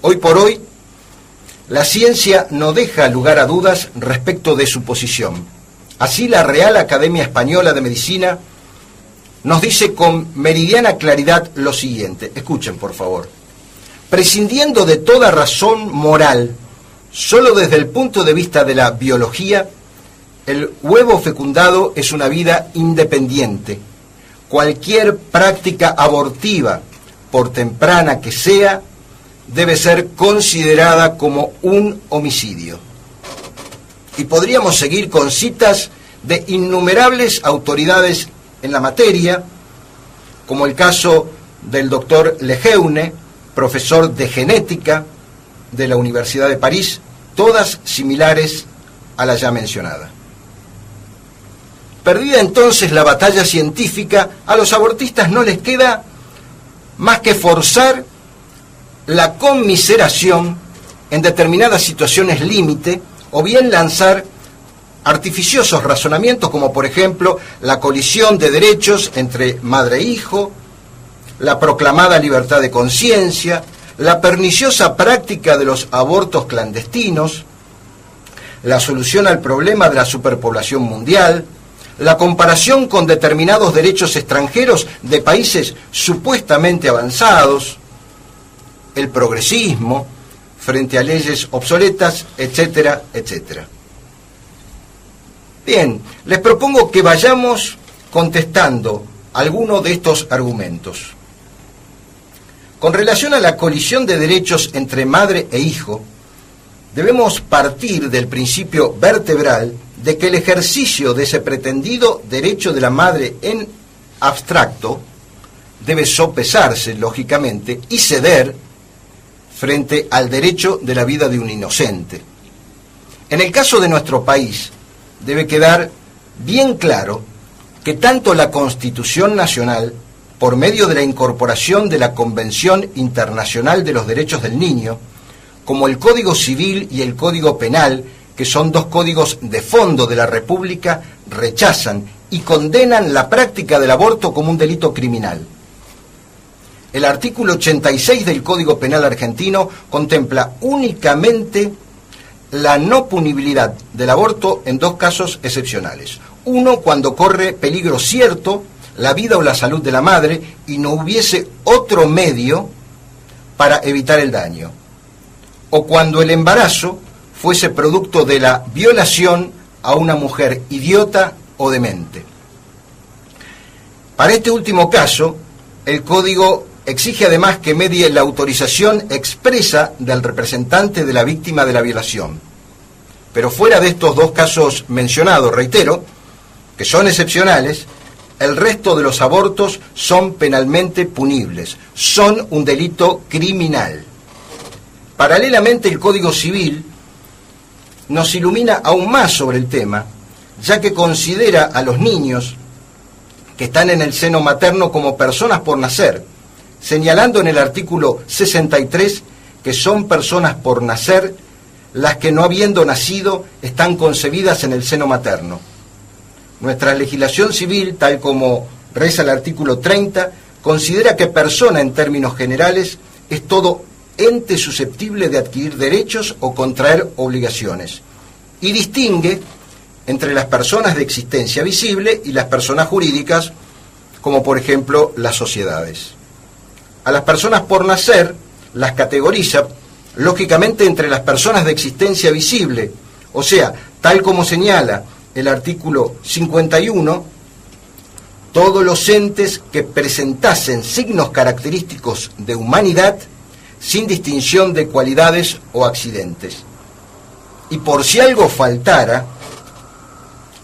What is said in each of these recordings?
Hoy por hoy, la ciencia no deja lugar a dudas respecto de su posición. Así, la Real Academia Española de Medicina nos dice con meridiana claridad lo siguiente. Escuchen, por favor. Prescindiendo de toda razón moral, solo desde el punto de vista de la biología, el huevo fecundado es una vida independiente. Cualquier práctica abortiva, por temprana que sea, debe ser considerada como un homicidio. Y podríamos seguir con citas de innumerables autoridades en la materia, como el caso del doctor Lejeune, profesor de genética de la Universidad de París, todas similares a la ya mencionada. Perdida entonces la batalla científica, a los abortistas no les queda más que forzar la conmiseración en determinadas situaciones límite, o bien lanzar artificiosos razonamientos como por ejemplo la colisión de derechos entre madre e hijo, la proclamada libertad de conciencia, la perniciosa práctica de los abortos clandestinos, la solución al problema de la superpoblación mundial, la comparación con determinados derechos extranjeros de países supuestamente avanzados, el progresismo frente a leyes obsoletas, etcétera, etcétera. Bien, les propongo que vayamos contestando algunos de estos argumentos. Con relación a la colisión de derechos entre madre e hijo, debemos partir del principio vertebral de que el ejercicio de ese pretendido derecho de la madre en abstracto debe sopesarse, lógicamente, y ceder frente al derecho de la vida de un inocente. En el caso de nuestro país, debe quedar bien claro que tanto la Constitución Nacional, por medio de la incorporación de la Convención Internacional de los Derechos del Niño, como el Código Civil y el Código Penal, que son dos códigos de fondo de la República, rechazan y condenan la práctica del aborto como un delito criminal. El artículo 86 del Código Penal argentino contempla únicamente la no punibilidad del aborto en dos casos excepcionales. Uno, cuando corre peligro cierto la vida o la salud de la madre y no hubiese otro medio para evitar el daño. O cuando el embarazo fuese producto de la violación a una mujer idiota o demente. Para este último caso, el Código exige además que medie la autorización expresa del representante de la víctima de la violación. Pero fuera de estos dos casos mencionados, reitero, que son excepcionales, el resto de los abortos son penalmente punibles, son un delito criminal. Paralelamente, el Código Civil nos ilumina aún más sobre el tema, ya que considera a los niños que están en el seno materno como personas por nacer, señalando en el artículo 63 que son personas por nacer las que no habiendo nacido están concebidas en el seno materno. Nuestra legislación civil, tal como reza el artículo 30, considera que persona en términos generales es todo ente susceptible de adquirir derechos o contraer obligaciones, y distingue entre las personas de existencia visible y las personas jurídicas, como por ejemplo las sociedades. A las personas por nacer las categoriza, lógicamente, entre las personas de existencia visible, o sea, tal como señala el artículo 51, todos los entes que presentasen signos característicos de humanidad sin distinción de cualidades o accidentes. Y por si algo faltara,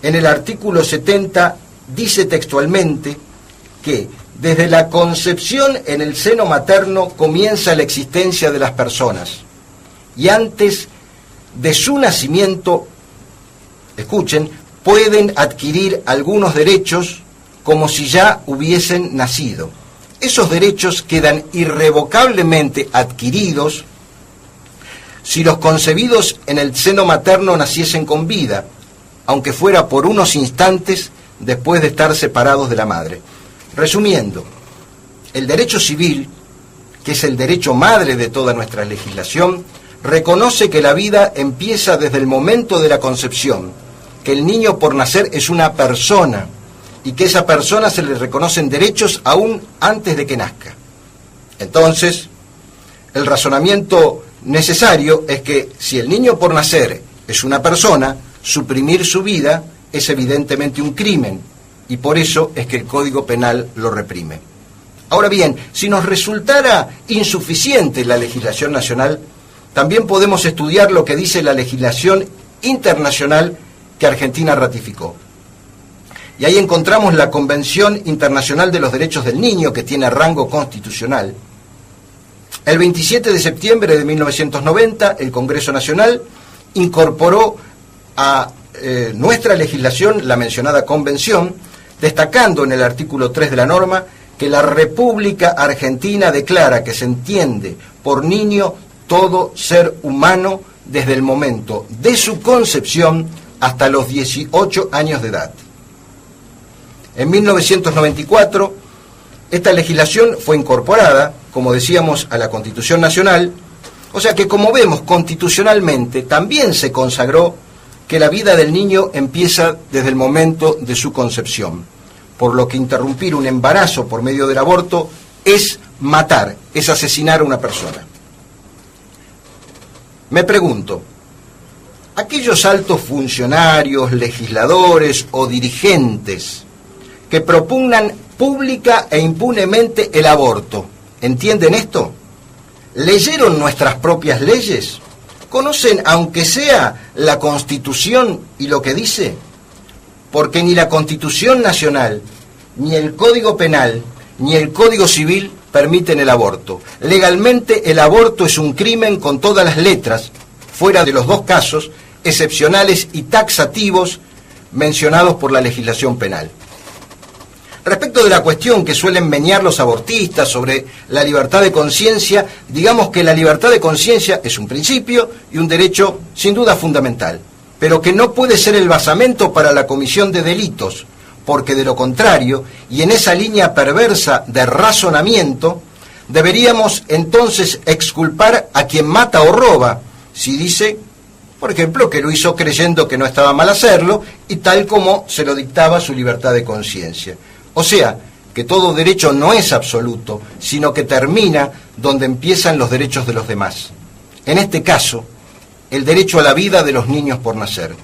en el artículo 70 dice textualmente que desde la concepción en el seno materno comienza la existencia de las personas, y antes de su nacimiento, escuchen, pueden adquirir algunos derechos como si ya hubiesen nacido. Esos derechos quedan irrevocablemente adquiridos si los concebidos en el seno materno naciesen con vida, aunque fuera por unos instantes después de estar separados de la madre. Resumiendo, el derecho civil, que es el derecho madre de toda nuestra legislación, reconoce que la vida empieza desde el momento de la concepción, que el niño por nacer es una persona y que a esa persona se le reconocen derechos aún antes de que nazca. Entonces, el razonamiento necesario es que si el niño por nacer es una persona, suprimir su vida es evidentemente un crimen y por eso es que el Código Penal lo reprime. Ahora bien, si nos resultara insuficiente la legislación nacional, también podemos estudiar lo que dice la legislación internacional que Argentina ratificó. Y ahí encontramos la Convención Internacional de los Derechos del Niño, que tiene rango constitucional. El 27 de septiembre de 1990, el Congreso Nacional incorporó a nuestra legislación la mencionada convención, destacando en el artículo 3 de la norma que la República Argentina declara que se entiende por niño todo ser humano desde el momento de su concepción hasta los 18 años de edad. En 1994, esta legislación fue incorporada, como decíamos, a la Constitución Nacional, o sea que, como vemos, constitucionalmente también se consagró que la vida del niño empieza desde el momento de su concepción, por lo que interrumpir un embarazo por medio del aborto es matar, es asesinar a una persona. Me pregunto, aquellos altos funcionarios, legisladores o dirigentes que propugnan pública e impunemente el aborto, ¿entienden esto? ¿Leyeron nuestras propias leyes? ¿Conocen, aunque sea, la Constitución y lo que dice? Porque ni la Constitución Nacional, ni el Código Penal, ni el Código Civil permiten el aborto. Legalmente el aborto es un crimen con todas las letras, fuera de los dos casos excepcionales y taxativos mencionados por la legislación penal. Respecto de la cuestión que suelen menear los abortistas sobre la libertad de conciencia, digamos que la libertad de conciencia es un principio y un derecho sin duda fundamental, pero que no puede ser el basamento para la comisión de delitos, porque de lo contrario, y en esa línea perversa de razonamiento, deberíamos entonces exculpar a quien mata o roba, si dice, por ejemplo, que lo hizo creyendo que no estaba mal hacerlo y tal como se lo dictaba su libertad de conciencia. O sea, que todo derecho no es absoluto, sino que termina donde empiezan los derechos de los demás. En este caso, el derecho a la vida de los niños por nacer.